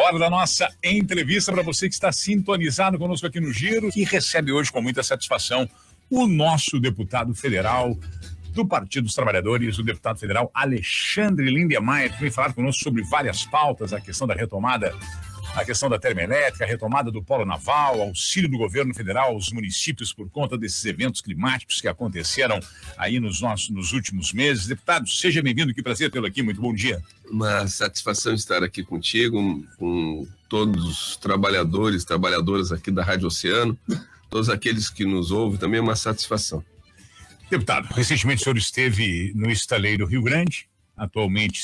hora da nossa entrevista para você que está sintonizado conosco aqui no Giro, que recebe hoje com muita satisfação o nosso deputado federal do Partido dos Trabalhadores, o deputado federal Alexandre Lindemeyer, que vem falar conosco sobre várias pautas, a questão da retomada, a questão da termoelétrica, a retomada do polo naval, auxílio do governo federal aos municípios por conta desses eventos climáticos que aconteceram aí nos últimos meses. Deputado, seja bem-vindo, que prazer tê-lo aqui, muito bom dia. Uma satisfação estar aqui contigo, com todos os trabalhadoras aqui da Rádio Oceano, todos aqueles que nos ouvem, também é uma satisfação. Deputado, recentemente o senhor esteve no estaleiro Rio Grande, atualmente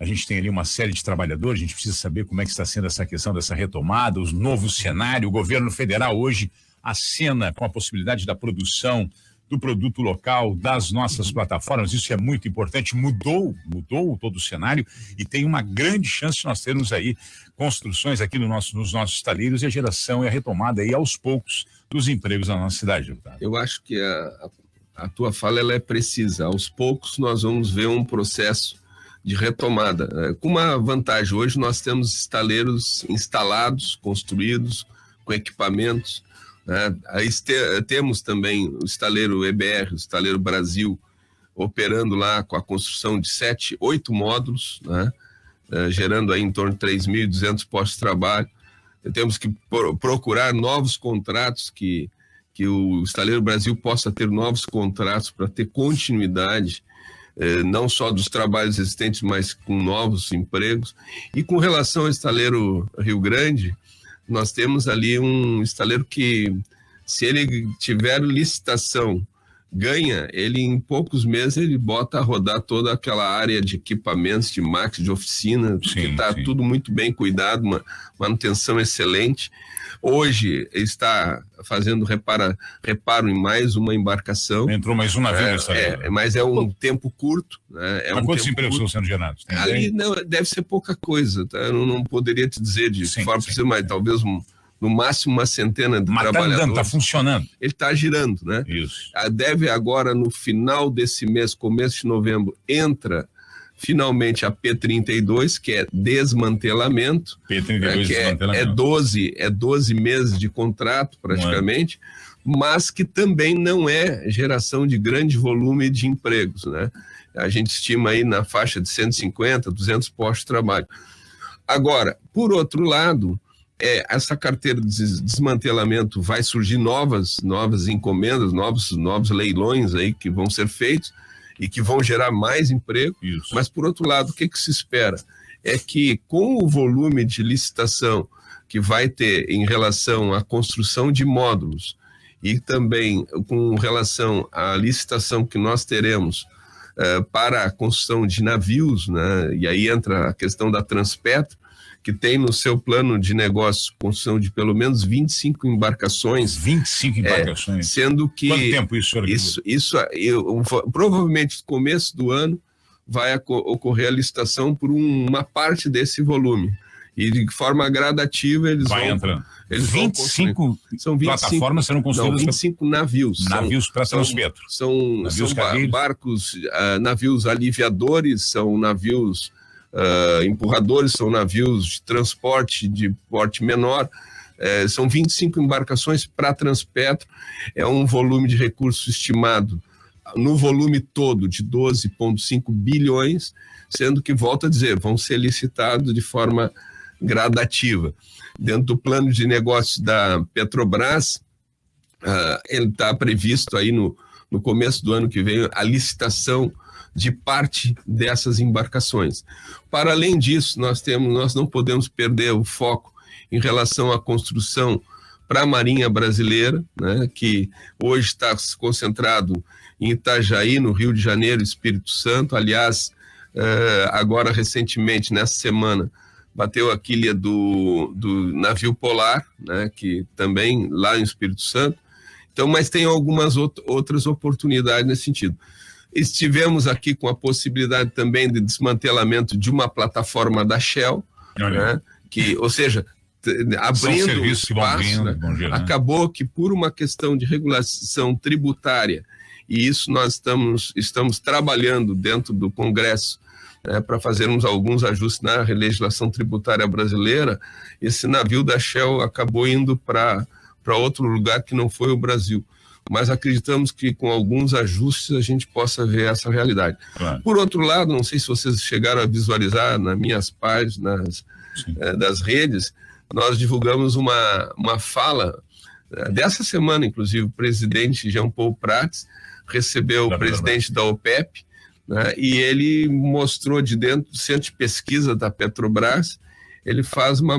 a gente tem ali uma série de trabalhadores, a gente precisa saber como é que está sendo essa questão dessa retomada, os novos cenários. O governo federal hoje acena com a possibilidade da produção do produto local das nossas plataformas, isso é muito importante, mudou todo o cenário e tem uma grande chance de nós termos aí construções aqui nos nossos estaleiros e a geração e a retomada aí aos poucos dos empregos na nossa cidade, deputado. Eu acho que a tua fala ela é precisa, aos poucos nós vamos ver um processo de retomada, com uma vantagem. Hoje nós temos estaleiros instalados, construídos, com equipamentos, né? Aí temos também o estaleiro EBR, o estaleiro Brasil, operando lá com a construção de 7, 8 módulos, né? Gerando aí em torno de 3.200 postos de trabalho. Temos que procurar novos contratos, que o estaleiro Brasil possa ter novos contratos para ter continuidade, não só dos trabalhos existentes, mas com novos empregos. E com relação ao estaleiro Rio Grande, nós temos ali um estaleiro que, se ele tiver licitação, ganha, ele em poucos meses ele bota a rodar toda aquela área de equipamentos, de máquinas, de oficina, que está tudo muito bem cuidado, uma manutenção excelente. Hoje está fazendo reparo em mais uma embarcação. Entrou mais um navio nessa área. Mas é um tempo curto. Né? Mas quantos empregos estão sendo gerados? Ali não, deve ser pouca coisa. Tá? Eu não poderia te dizer de forma precisa, mas talvez no máximo uma centena de trabalhadores. Está funcionando. Ele está girando, né? Isso. Deve agora, no final desse mês, começo de novembro, entra finalmente a P32, que é desmantelamento. P32 que desmantelamento. É 12 meses de contrato, praticamente, mas que também não é geração de grande volume de empregos, né? A gente estima aí na faixa de 150, 200 postos de trabalho. Agora, por outro lado, essa carteira de desmantelamento vai surgir novas encomendas, novos leilões aí que vão ser feitos e que vão gerar mais emprego. Isso. Mas, por outro lado, o que se espera? É que, com o volume de licitação que vai ter em relação à construção de módulos e também com relação à licitação que nós teremos para a construção de navios, né? E aí entra a questão da Transpetro, que tem no seu plano de negócio construção de pelo menos 25 embarcações. 25 embarcações? Sendo que... Quanto tempo isso, senhor? Provavelmente no começo do ano vai ocorrer a licitação por uma parte desse volume. E de forma gradativa eles vão... entrando. Eles 25 plataformas serão construídas? Não, 25 navios. Navios para Transpetro. São barcos, navios aliviadores, são navios... empurradores, são navios de transporte de porte menor, são 25 embarcações para Transpetro, é um volume de recursos estimado no volume todo de 12,5 bilhões, sendo que, volto a dizer, vão ser licitados de forma gradativa. Dentro do plano de negócios da Petrobras, ele está previsto aí no começo do ano que vem a licitação de parte dessas embarcações. Para além disso, nós não podemos perder o foco em relação à construção para a Marinha Brasileira, né, que hoje está concentrado em Itajaí, no Rio de Janeiro, Espírito Santo. Aliás, agora recentemente, nessa semana, bateu a quilha do navio Polar, né, que também lá em Espírito Santo. Então, mas tem algumas outras oportunidades nesse sentido. Estivemos aqui com a possibilidade também de desmantelamento de uma plataforma da Shell, né, ou seja, abrindo espaço, né, acabou que por uma questão de regulação tributária, e isso nós estamos trabalhando dentro do Congresso para fazermos alguns ajustes na legislação tributária brasileira, esse navio da Shell acabou indo para outro lugar que não foi o Brasil. Mas acreditamos que com alguns ajustes a gente possa ver essa realidade. Claro. Por outro lado, não sei se vocês chegaram a visualizar nas minhas páginas das redes, nós divulgamos uma fala dessa semana, inclusive, o presidente Jean Paul Prats recebeu o presidente da OPEP, né, e ele mostrou de dentro do centro de pesquisa da Petrobras, ele faz uma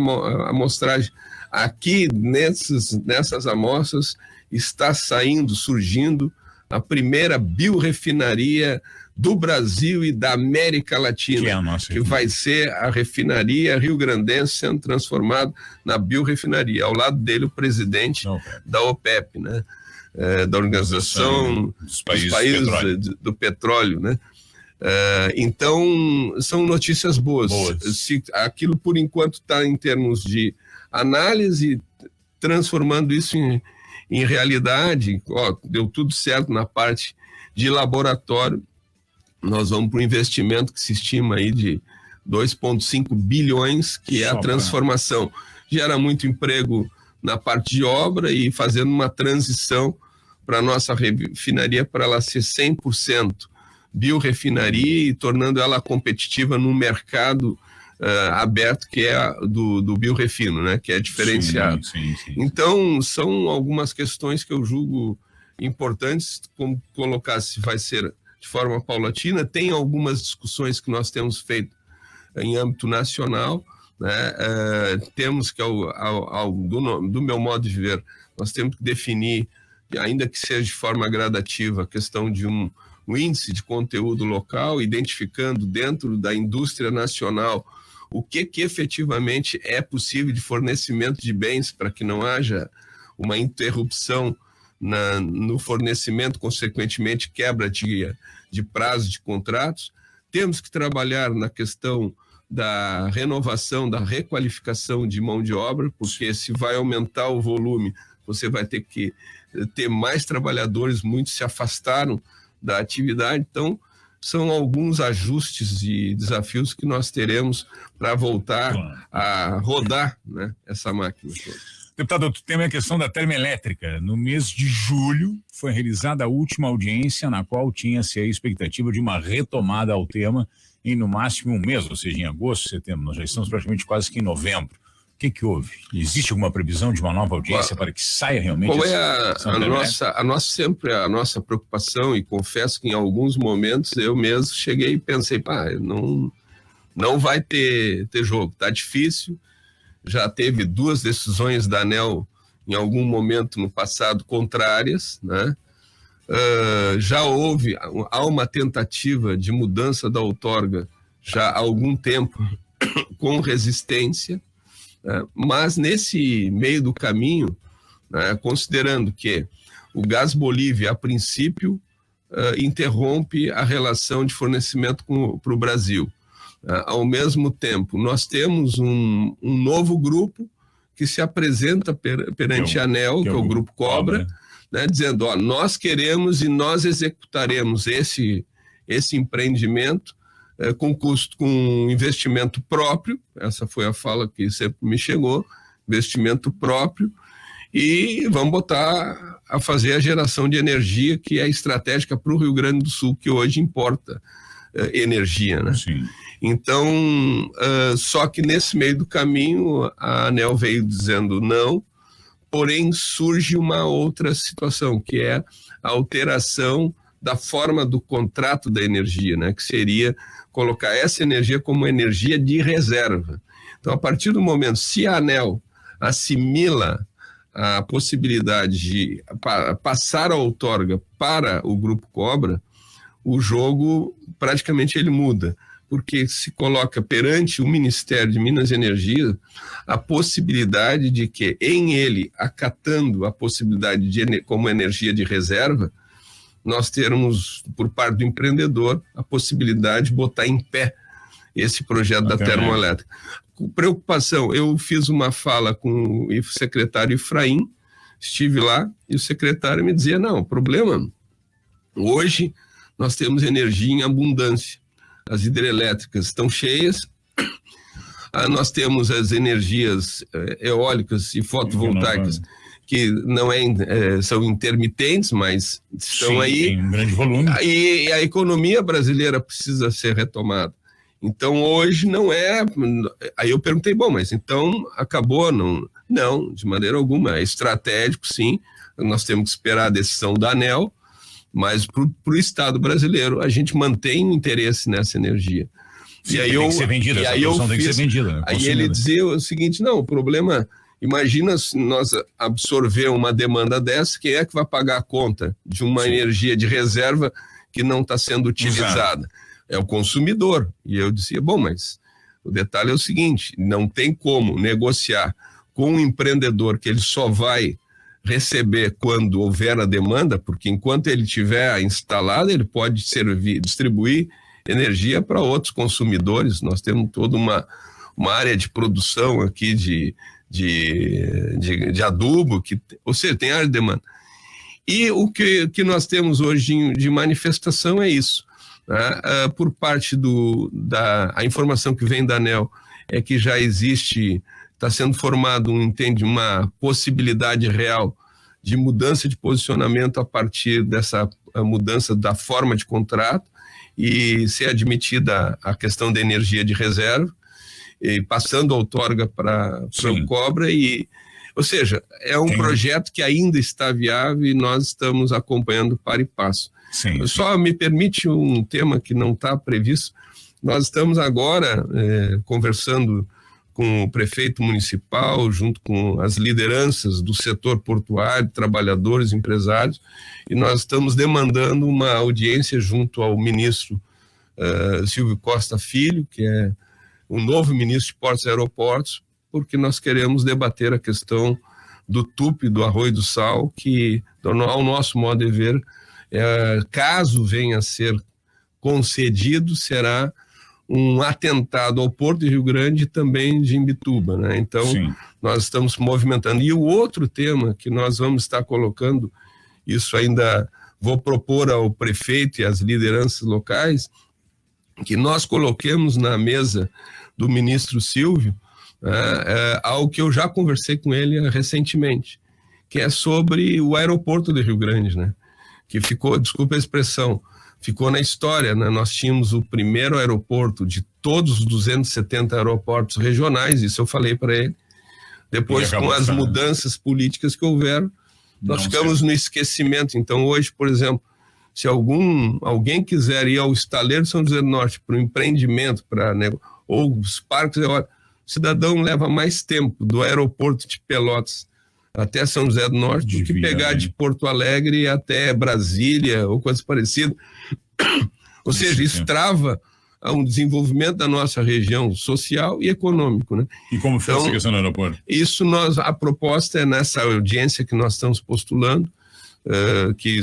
amostragem. Aqui, nessas amostras, está surgindo a primeira biorefinaria do Brasil e da América Latina, que vai ser a refinaria rio-grandense sendo transformada na biorefinaria. Ao lado dele, o presidente da OPEP, né? Da Organização dos Países do Petróleo, né? Então, são notícias boas. Se aquilo, por enquanto, está em termos de análise, transformando isso em realidade, deu tudo certo na parte de laboratório, nós vamos para um investimento que se estima aí de 2,5 bilhões, que é a transformação. Gera muito emprego na parte de obra e fazendo uma transição para a nossa refinaria para ela ser 100% biorefinaria e tornando ela competitiva no mercado aberto, que é do biorefino, né, que é diferenciado. Sim. Então, são algumas questões que eu julgo importantes, como colocar se vai ser de forma paulatina. Tem algumas discussões que nós temos feito em âmbito nacional, né? Temos que, do meu modo de ver, nós temos que definir, ainda que seja de forma gradativa, a questão de um índice de conteúdo local, identificando dentro da indústria nacional o que efetivamente é possível de fornecimento de bens para que não haja uma interrupção no fornecimento, consequentemente quebra de prazo de contratos. Temos que trabalhar na questão da renovação, da requalificação de mão de obra, porque se vai aumentar o volume, você vai ter que ter mais trabalhadores, muitos se afastaram da atividade. Então, são alguns ajustes e desafios que nós teremos para voltar a rodar, né, essa máquina toda. Deputado, tem a questão da termoelétrica. No mês de julho foi realizada a última audiência, na qual tinha-se a expectativa de uma retomada ao tema em no máximo um mês, ou seja, em agosto, setembro. Nós já estamos praticamente quase que em novembro. O que houve? Existe alguma previsão de uma nova audiência para que saia realmente? Qual é a nossa preocupação? E confesso que em alguns momentos eu mesmo cheguei e pensei, não vai ter jogo, tá difícil. Já teve 2 decisões da ANEEL em algum momento no passado contrárias, né? Há uma tentativa de mudança da outorga já há algum tempo com resistência, mas nesse meio do caminho, considerando que o Gás Bolívia, a princípio, interrompe a relação de fornecimento para o Brasil. Ao mesmo tempo, nós temos um novo grupo que se apresenta perante a ANEEL, que é o Grupo Cobra, né, dizendo, nós queremos e nós executaremos esse empreendimento com investimento próprio. Essa foi a fala que sempre me chegou, investimento próprio, e vamos botar a fazer a geração de energia que é estratégica para o Rio Grande do Sul, que hoje importa energia, né? Sim. Então, só que nesse meio do caminho a ANEEL veio dizendo não, porém surge uma outra situação, que é a alteração da forma do contrato da energia, né? Que seria colocar essa energia como energia de reserva. Então, a partir do momento, se a ANEEL assimila a possibilidade de passar a outorga para o Grupo Cobra, o jogo praticamente ele muda, porque se coloca perante o Ministério de Minas e Energia a possibilidade de que, em ele, acatando a possibilidade de como energia de reserva, nós termos, por parte do empreendedor, a possibilidade de botar em pé esse projeto da termoelétrica. Preocupação, eu fiz uma fala com o secretário Efraim, estive lá, e o secretário me dizia, não, problema, hoje nós temos energia em abundância. as hidrelétricas estão cheias, nós temos as energias eólicas e fotovoltaicas que não são intermitentes, mas estão aí. Tem um grande volume. E a economia brasileira precisa ser retomada. Então, hoje não é... Aí eu perguntei, bom, mas então acabou? Não, de maneira alguma. É estratégico, sim. Nós temos que esperar a decisão da ANEEL, mas para o Estado brasileiro, a gente mantém o interesse nessa energia. Sim, tem que ser vendida, essa produção tem que ser vendida. Né? Aí ele dizia o seguinte, não, o problema... Imagina se nós absorver uma demanda dessa, quem é que vai pagar a conta de uma energia de reserva que não está sendo utilizada? Exato. É o consumidor. E eu dizia, bom, mas o detalhe é o seguinte, não tem como negociar com um empreendedor que ele só vai receber quando houver a demanda, porque enquanto ele tiver instalado, ele pode distribuir energia para outros consumidores. Nós temos toda uma área de produção aqui de adubo, ou seja, tem área de demanda. E o que nós temos hoje de manifestação é isso. Né? Por parte a informação que vem da ANEEL é que já existe, está sendo formado uma possibilidade real de mudança de posicionamento a partir dessa mudança da forma de contrato e ser admitida a questão da energia de reserva, e passando a outorga para o Cobra, ou seja, é um projeto que ainda está viável e nós estamos acompanhando para e passo. Só me permite um tema que não está previsto. Nós estamos agora conversando com o prefeito municipal, junto com as lideranças do setor portuário, trabalhadores, empresários, e nós estamos demandando uma audiência junto ao ministro Silvio Costa Filho, que é o novo ministro de Portos e Aeroportos, porque nós queremos debater a questão do TUP, do Arroio do Sal, que, ao nosso modo de ver, caso venha a ser concedido, será um atentado ao Porto de Rio Grande e também de Imbituba, né? Então, nós estamos movimentando. E o outro tema que nós vamos estar colocando, isso ainda vou propor ao prefeito e às lideranças locais, que nós coloquemos na mesa do ministro Silvio algo que eu já conversei com ele recentemente, que é sobre o aeroporto de Rio Grande, né? Que ficou, desculpa a expressão, ficou na história, né? Nós tínhamos o primeiro aeroporto de todos os 270 aeroportos regionais, isso eu falei para ele. Depois, com as mudanças políticas que houveram, nós ficamos no esquecimento. Então, hoje, por exemplo, se alguém quiser ir ao estaleiro São José do Norte para um empreendimento, ou os parques, o cidadão leva mais tempo do aeroporto de Pelotas até São José do Norte do que pegar de Porto Alegre até Brasília ou coisa parecida. Ou seja, isso trava um desenvolvimento da nossa região social e econômico, né? E como foi essa questão do aeroporto? Isso a proposta é nessa audiência que nós estamos postulando, que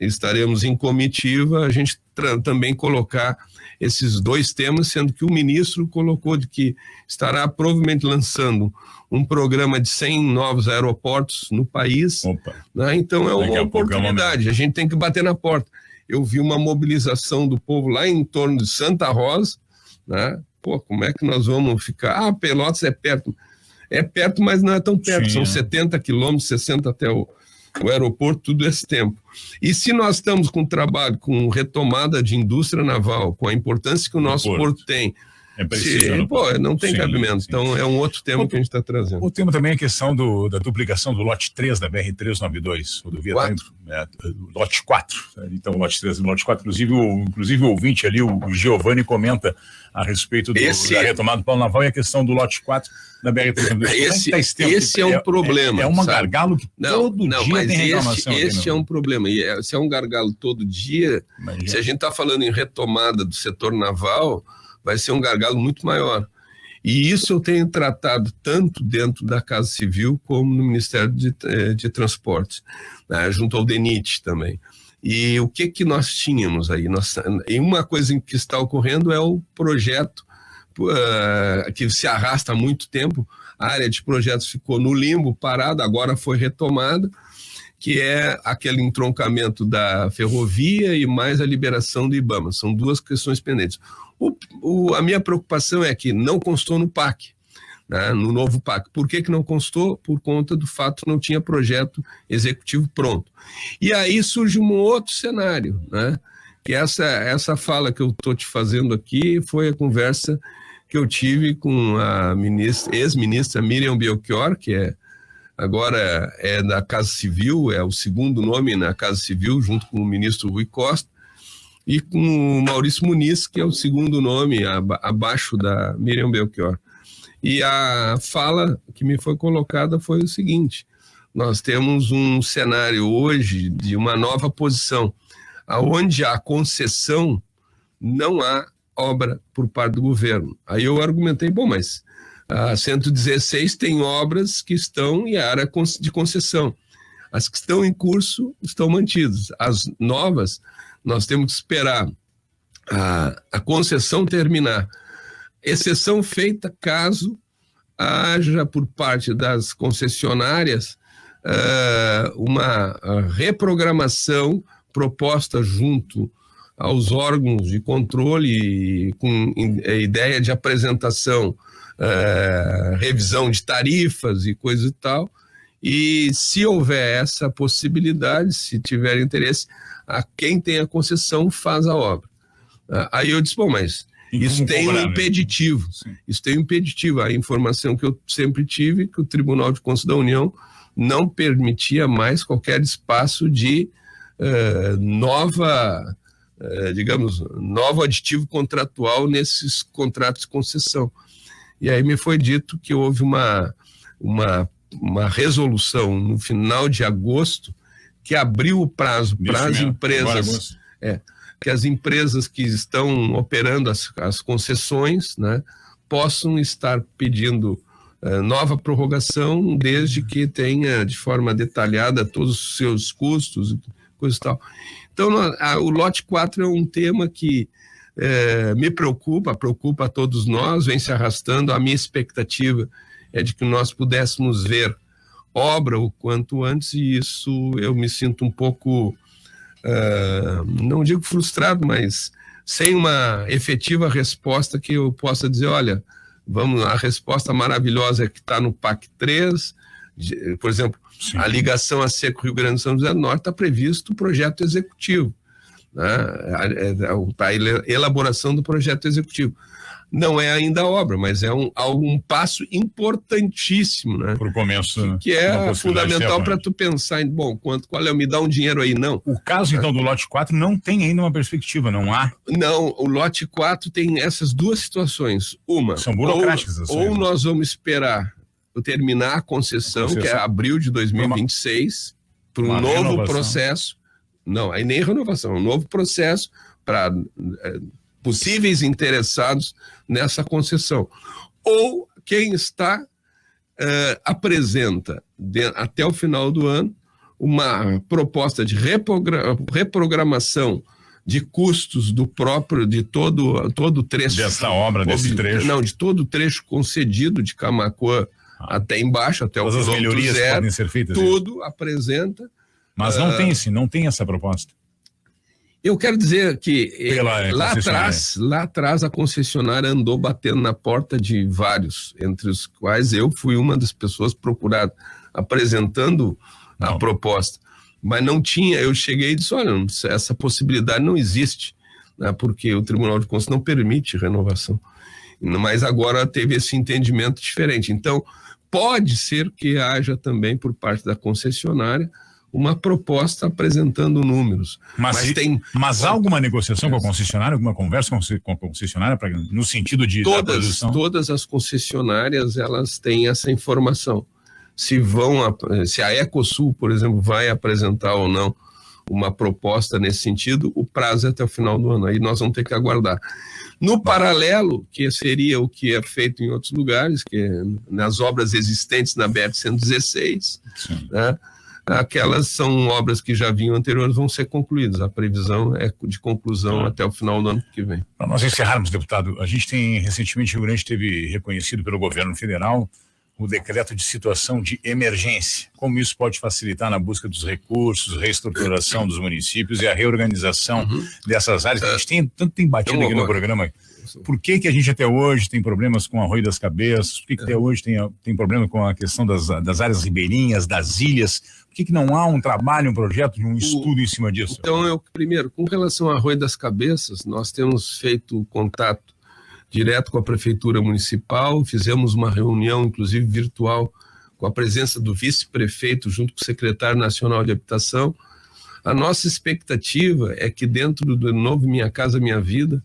estaremos em comitiva, a gente também colocar esses dois temas, sendo que o ministro colocou de que estará provavelmente lançando um programa de 100 novos aeroportos no país. Né? Então é uma oportunidade, a gente tem que bater na porta. Eu vi uma mobilização do povo lá em torno de Santa Rosa, né? Pô, como é que nós vamos ficar? Pelotas é perto. É perto, mas não é tão perto, são 70 quilômetros, 60 até o aeroporto, tudo esse tempo. E se nós estamos com trabalho, com retomada de indústria naval, com a importância que o nosso porto tem, não tem cabimento. Então é um outro tema que a gente está trazendo. O tema também é a questão da duplicação do lote 3 da BR-392, rodovia lote 4. Então, lote 3 e lote 4, inclusive o ouvinte ali, o Giovanni, comenta a respeito da retomada do plano naval e a questão do lote 4 da BR-392. Esse é um problema. É um gargalo que todo dia tem reclamação. Esse é um problema. E se é um gargalo todo dia, se a gente está falando em retomada do setor naval, vai ser um gargalo muito maior. E isso eu tenho tratado tanto dentro da Casa Civil como no Ministério de Transportes, né, junto ao DENIT também. E o que nós tínhamos aí? E uma coisa que está ocorrendo é o projeto que se arrasta há muito tempo. A área de projetos ficou no limbo, parada, agora foi retomada, que é aquele entroncamento da ferrovia e mais a liberação do IBAMA. São duas questões pendentes. A minha preocupação é que não constou no PAC, né, no novo PAC. Por que não constou? Por conta do fato que não tinha projeto executivo pronto. E aí surge um outro cenário, né? Que essa fala que eu estou te fazendo aqui foi a conversa que eu tive com a ex-ministra Miriam Belchior, que agora é da Casa Civil, é o segundo nome na Casa Civil, junto com o ministro Rui Costa, e com o Maurício Muniz, que é o segundo nome abaixo da Miriam Belchior. E a fala que me foi colocada foi o seguinte: nós temos um cenário hoje de uma nova posição, onde há concessão, não há obra por parte do governo. Aí eu argumentei, bom, mas a 116 tem obras que estão em área de concessão. As que estão em curso estão mantidas. As novas, nós temos que esperar a concessão terminar. Exceção feita caso haja por parte das concessionárias uma reprogramação proposta junto aos órgãos de controle com ideia de apresentação, revisão de tarifas e coisa e tal. E se houver essa possibilidade, se tiver interesse, a quem tem a concessão faz a obra. Aí eu disse, bom, mas isso tem um impeditivo. Isso tem um impeditivo. A informação que eu sempre tive, que o Tribunal de Contas da União não permitia mais qualquer espaço de novo aditivo contratual nesses contratos de concessão. E aí me foi dito que houve uma resolução no final de agosto que abriu o prazo para as empresas, que as empresas que estão operando as concessões, né, possam estar pedindo nova prorrogação, desde que tenha de forma detalhada todos os seus custos, coisa e tal. Então, o lote 4 é um tema que me preocupa a todos nós, vem se arrastando. A minha expectativa é de que nós pudéssemos ver obra o quanto antes, e isso eu me sinto um pouco, não digo frustrado, mas sem uma efetiva resposta que eu possa dizer, olha, a resposta maravilhosa é que está no PAC 3, por exemplo, sim, a ligação a Seco Rio Grande do São José do Norte, está previsto o projeto executivo, né? A elaboração do projeto executivo. Não é ainda a obra, mas é um passo importantíssimo, né? Por começo, que é fundamental para tu pensar em, bom, qual é, me dá um dinheiro aí, não. O caso, então, do lote 4 não tem ainda uma perspectiva, não há? Não, o lote 4 tem essas duas situações. Uma, são burocráticas, ou nós vamos esperar terminar a concessão, que é abril de 2026, para um novo renovação. Processo. Não, aí nem renovação, um novo processo para possíveis interessados nessa concessão. Ou quem está apresenta até o final do ano uma proposta de reprogramação de custos de todo o trecho. Dessa obra, desse trecho. Não, de todo o trecho concedido de Camaquã até embaixo, até todas o as melhorias zero, podem ser feitas. Tudo apresenta. Mas não tem essa proposta. Eu quero dizer que lá atrás a concessionária andou batendo na porta de vários, entre os quais eu fui uma das pessoas procuradas, apresentando a proposta. Mas não tinha, eu cheguei e disse, olha, essa possibilidade não existe, né, porque o Tribunal de Contas não permite renovação. Mas agora teve esse entendimento diferente. Então, pode ser que haja também, por parte da concessionária, uma proposta apresentando números. Mas há alguma negociação com a concessionária, alguma conversa com a concessionária no sentido de todas as concessionárias, elas têm essa informação. Se a Ecosul, por exemplo, vai apresentar ou não uma proposta nesse sentido, o prazo é até o final do ano. Aí nós vamos ter que aguardar. No paralelo, que seria o que é feito em outros lugares, que é nas obras existentes na BR-116, né? Aquelas são obras que já vinham anteriores, vão ser concluídas. A previsão é de conclusão até o final do ano que vem. Para nós encerrarmos, deputado, a gente tem recentemente, o Rio Grande teve reconhecido pelo governo federal o decreto de situação de emergência. Como isso pode facilitar na busca dos recursos, reestruturação dos municípios e a reorganização dessas áreas. A gente tem batido aqui no programa. Por que a gente até hoje tem problemas com Arroio das Cabeças? Por que até hoje tem problema com a questão das áreas ribeirinhas, das ilhas? Por que não há um trabalho, um projeto, um estudo em cima disso? Então, primeiro, com relação ao Arroio das Cabeças, nós temos feito contato direto com a Prefeitura Municipal, fizemos uma reunião, inclusive virtual, com a presença do vice-prefeito junto com o secretário nacional de habitação. A nossa expectativa é que dentro do novo Minha Casa Minha Vida,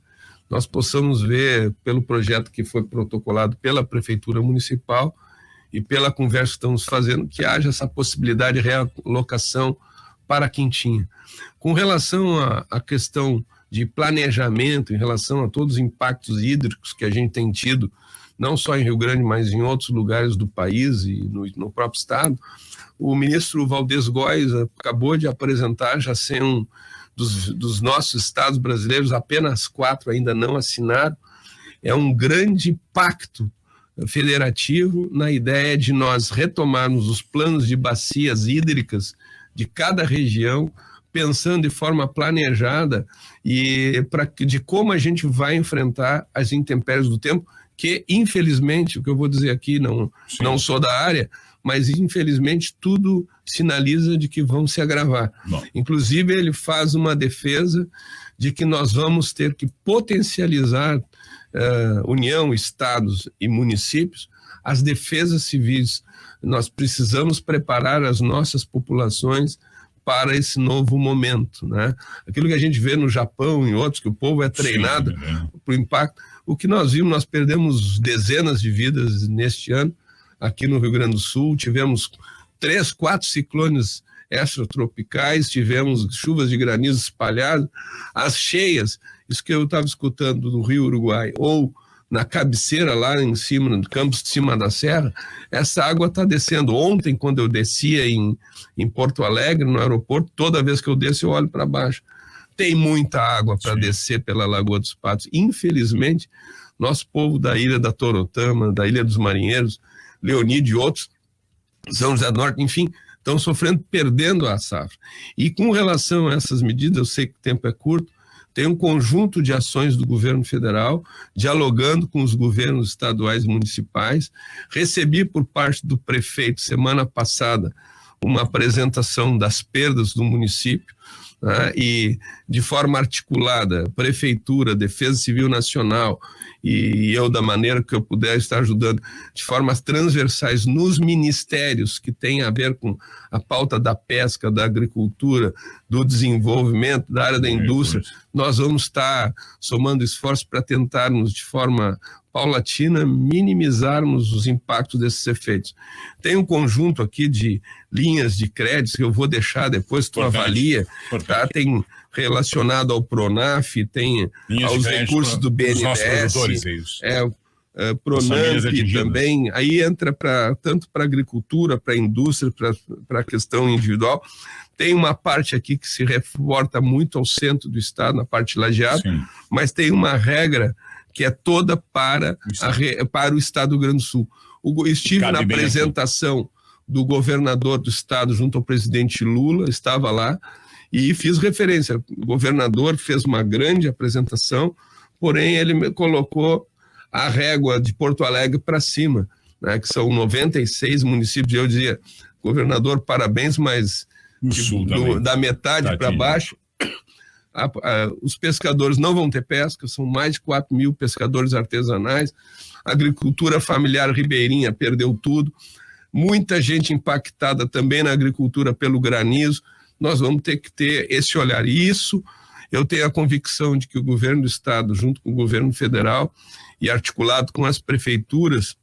nós possamos ver, pelo projeto que foi protocolado pela Prefeitura Municipal e pela conversa que estamos fazendo, que haja essa possibilidade de realocação para a Quintinha. Com relação à questão de planejamento, em relação a todos os impactos hídricos que a gente tem tido, não só em Rio Grande, mas em outros lugares do país e no próprio estado, o ministro Valdez Góes acabou de apresentar, já ser dos nossos estados brasileiros, apenas 4 ainda não assinaram, é um grande pacto federativo na ideia de nós retomarmos os planos de bacias hídricas de cada região, pensando de forma planejada e de como a gente vai enfrentar as intempéries do tempo, que infelizmente, o que eu vou dizer aqui, não sou da área, mas infelizmente tudo sinaliza de que vão se agravar. Bom. Inclusive ele faz uma defesa de que nós vamos ter que potencializar União, estados e municípios, as defesas civis. Nós precisamos preparar as nossas populações para esse novo momento, né? Aquilo que a gente vê no Japão e em outros, que o povo é treinado para o impacto. O que nós vimos, nós perdemos dezenas de vidas neste ano, aqui no Rio Grande do Sul, tivemos 3, 4 ciclones extratropicais, tivemos chuvas de granizo espalhadas, as cheias, isso que eu estava escutando do Rio Uruguai, ou na cabeceira lá em cima, no campus de cima da serra, essa água está descendo. Ontem, quando eu descia em Porto Alegre, no aeroporto, toda vez que eu desço eu olho para baixo. Tem muita água para descer pela Lagoa dos Patos. Infelizmente, nosso povo da Ilha da Torotama, da Ilha dos Marinheiros, Leonide e outros, São José do Norte, enfim, estão sofrendo, perdendo a safra. E com relação a essas medidas, eu sei que o tempo é curto, tem um conjunto de ações do governo federal, dialogando com os governos estaduais e municipais. Recebi por parte do prefeito, semana passada, uma apresentação das perdas do município, né, e de forma articulada, Prefeitura, Defesa Civil Nacional e eu, da maneira que eu puder estar ajudando, de formas transversais nos ministérios que têm a ver com a pauta da pesca, da agricultura, do desenvolvimento, da área da indústria, nós vamos estar somando esforços para tentarmos de forma paulatina minimizarmos os impactos desses efeitos. Tem um conjunto aqui de linhas de créditos que eu vou deixar depois, tu avalia, tá? Tem relacionado ao Pronaf, tem aos recursos do BNDES, Pronamp também, aí entra tanto para agricultura, para indústria, para a questão individual. Tem uma parte aqui que se reporta muito ao centro do estado, na parte lajeada, mas tem uma regra que é toda para o estado do Rio Grande do Sul. Estive na apresentação do governador do estado junto ao presidente Lula, estava lá, e fiz referência. O governador fez uma grande apresentação, porém ele me colocou a régua de Porto Alegre para cima, né, que são 96 municípios. Eu dizia, governador, parabéns, mas da metade para baixo, os pescadores não vão ter pesca, são mais de 4 mil pescadores artesanais, a agricultura familiar ribeirinha perdeu tudo, muita gente impactada também na agricultura pelo granizo. Nós vamos ter que ter esse olhar. E isso, eu tenho a convicção de que o governo do estado, junto com o governo federal e articulado com as prefeituras,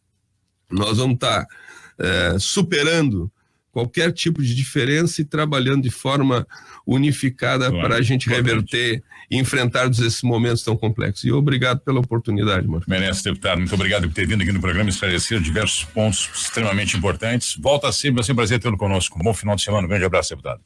nós vamos estar superando qualquer tipo de diferença e trabalhando de forma unificada para a gente reverter e enfrentar esses momentos tão complexos. E obrigado pela oportunidade, Marcos. Merece, deputado. Muito obrigado por ter vindo aqui no programa esclarecer diversos pontos extremamente importantes. Volta sempre, vai ser um prazer tê-lo conosco. Um bom final de semana. Um grande abraço, deputado.